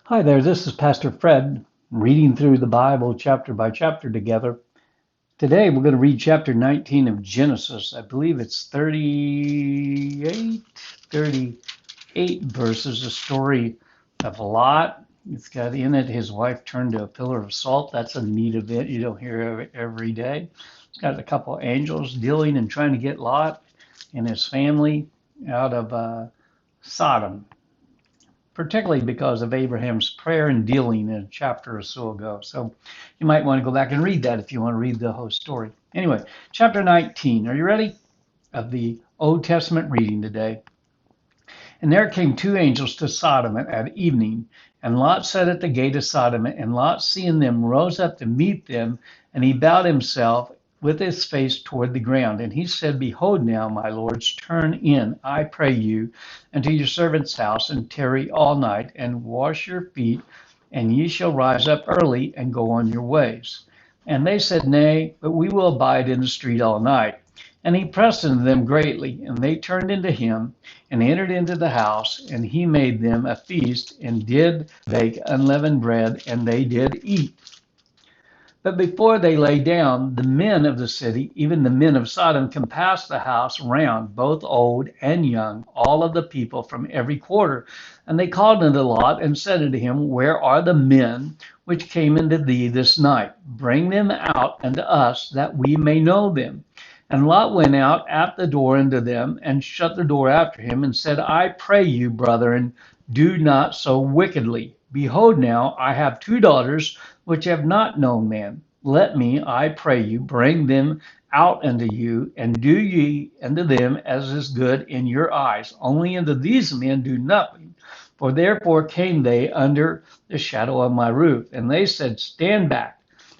Hi there, this is Pastor Fred reading through the Bible chapter by chapter together. Today we're going to read chapter 19 of Genesis. I believe it's 38 verses, a story of Lot. It's got in it his wife turned to a pillar of salt. That's a neat event you don't hear every day. It's got a couple of angels dealing and trying to get Lot and his family out of Sodom, particularly because of Abraham's prayer and dealing in a chapter or so ago. So you might want to go back and read that if you want to read the whole story. Anyway, chapter 19. Are you ready? Of the Old Testament reading today. And there came two angels to Sodom at evening, and Lot sat at the gate of Sodom, and Lot, seeing them, rose up to meet them, and he bowed himself with his face toward the ground. And he said, Behold now, my lords, turn in, I pray you, unto your servant's house, and tarry all night, and wash your feet, and ye shall rise up early, and go on your ways. And they said, Nay, but we will abide in the street all night. And he pressed unto them greatly, and they turned into him, and entered into the house, and he made them a feast, and did bake unleavened bread, and they did eat. But before they lay down, the men of the city, even the men of Sodom, compassed the house round, both old and young, all of the people from every quarter. And they called unto Lot, and said unto him, Where are the men which came into thee this night? Bring them out unto us, that we may know them. And Lot went out at the door unto them, and shut the door after him, and said, I pray you, brethren, do not so wickedly. Behold now, I have two daughters, which have not known man. Let me, I pray you, bring them out unto you, and do ye unto them as is good in your eyes. Only unto these men do nothing. For therefore came they under the shadow of my roof. And they said, Stand back.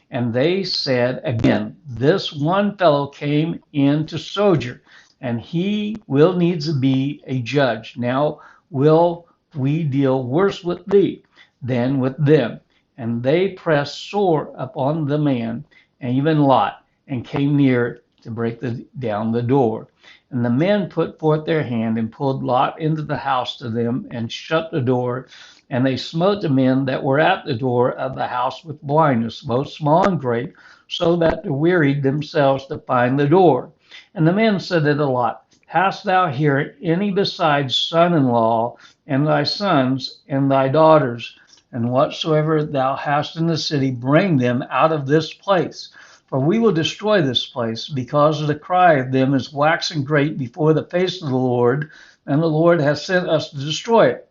And they said again, This one fellow came in to sojourn, and he will needs be a judge. Now will we deal worse with thee than with them? And they pressed sore upon the man, and even Lot, and came near to break down the door. And the men put forth their hand, and pulled Lot into the house to them, and shut the door. And they smote the men that were at the door of the house with blindness, both small and great, so that they wearied themselves to find the door. And the men said unto Lot, Hast thou here any besides son-in-law, and thy sons, and thy daughters? And whatsoever thou hast in the city, bring them out of this place. For we will destroy this place, because the cry of them is waxing great before the face of the Lord, and the Lord hath sent us to destroy it.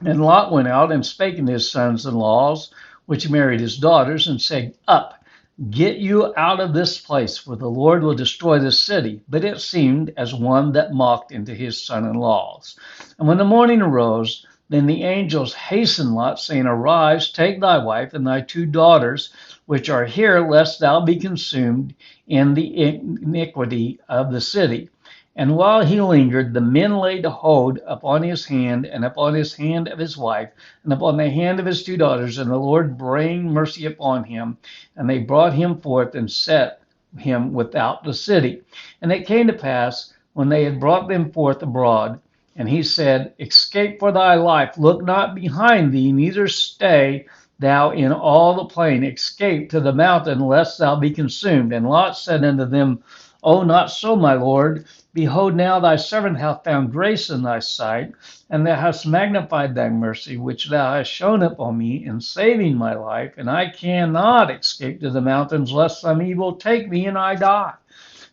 And Lot went out and spake unto his sons-in-laws, which married his daughters, and said, Up, get you out of this place, for the Lord will destroy this city. But it seemed as one that mocked unto his son-in-laws. And when the morning arose, then the angels hastened Lot, saying, Arise, take thy wife and thy two daughters, which are here, lest thou be consumed in the iniquity of the city. And while he lingered, the men laid hold upon his hand, and upon his hand of his wife, and upon the hand of his two daughters, and the Lord rained mercy upon him. And they brought him forth, and set him without the city. And it came to pass, when they had brought them forth abroad, and he said, Escape for thy life, look not behind thee, neither stay thou in all the plain. Escape to the mountain, lest thou be consumed. And Lot said unto them, O, not so, my Lord. Behold, now thy servant hath found grace in thy sight, and thou hast magnified thy mercy, which thou hast shown upon me in saving my life. And I cannot escape to the mountains, lest some evil take me and I die.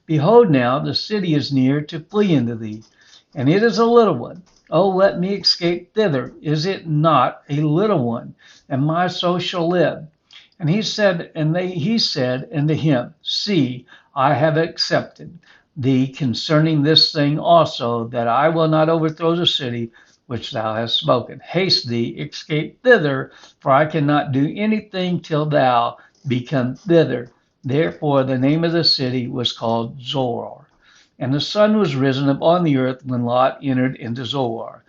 Behold, now the city is near to flee into thee, and it is a little one. Oh, let me escape thither. Is it not a little one? And my soul shall live. And he said unto him, See, I have accepted thee concerning this thing also, that I will not overthrow the city which thou hast spoken. Haste thee, escape thither, for I cannot do anything till thou be come thither. Therefore the name of the city was called Zoar. And the sun was risen upon the earth when Lot entered into Zoar.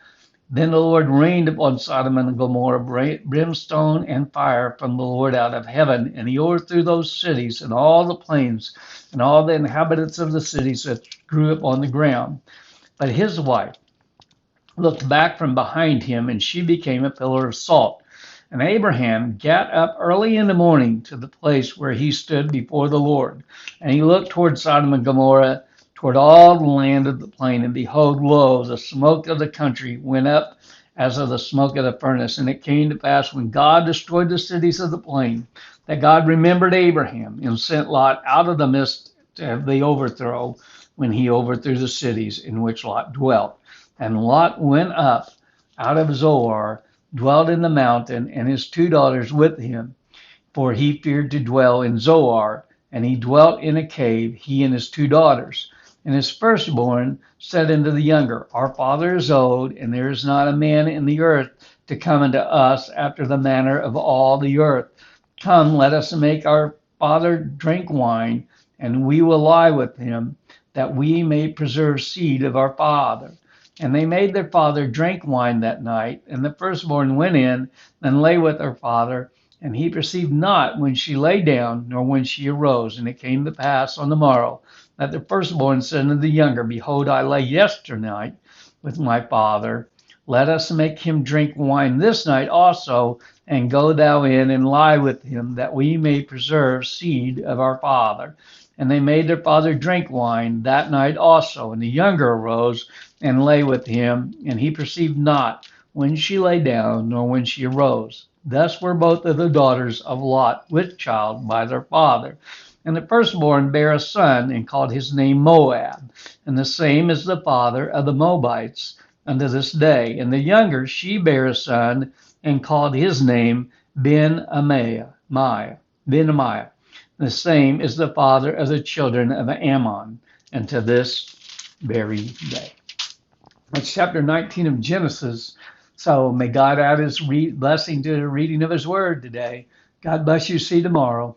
Then the Lord rained upon Sodom and Gomorrah brimstone and fire from the Lord out of heaven, and he overthrew those cities and all the plains and all the inhabitants of the cities that grew up on the ground. But his wife looked back from behind him, and she became a pillar of salt. And Abraham got up early in the morning to the place where he stood before the Lord. And he looked toward Sodom and Gomorrah, toward all the land of the plain. And behold, lo, the smoke of the country went up as of the smoke of the furnace. And it came to pass when God destroyed the cities of the plain, that God remembered Abraham and sent Lot out of the midst of the overthrow when he overthrew the cities in which Lot dwelt. And Lot went up out of Zoar, dwelt in the mountain, and his 2 daughters with him, for he feared to dwell in Zoar, and he dwelt in a cave, he and his 2 daughters. And his firstborn said unto the younger, Our father is old, and there is not a man in the earth to come unto us after the manner of all the earth. Come, let us make our father drink wine, and we will lie with him, that we may preserve seed of our father. And they made their father drink wine that night. And the firstborn went in and lay with her father. And he perceived not when she lay down, nor when she arose. And it came to pass on the morrow that the firstborn said unto the younger, Behold, I lay yesternight with my father. Let us make him drink wine this night also, and go thou in and lie with him, that we may preserve seed of our father. And they made their father drink wine that night also. And the younger arose and lay with him, and he perceived not when she lay down, nor when she arose. Thus were both of the daughters of Lot with child by their father. And the firstborn bare a son, and called his name Moab. And the same is the father of the Moabites unto this day. And the younger, she bare a son, and called his name Ben-Ammiah. The same is the father of the children of Ammon, and to this very day. That's chapter 19 of Genesis. So may God add his blessing to the reading of his word today. God bless you. See you tomorrow.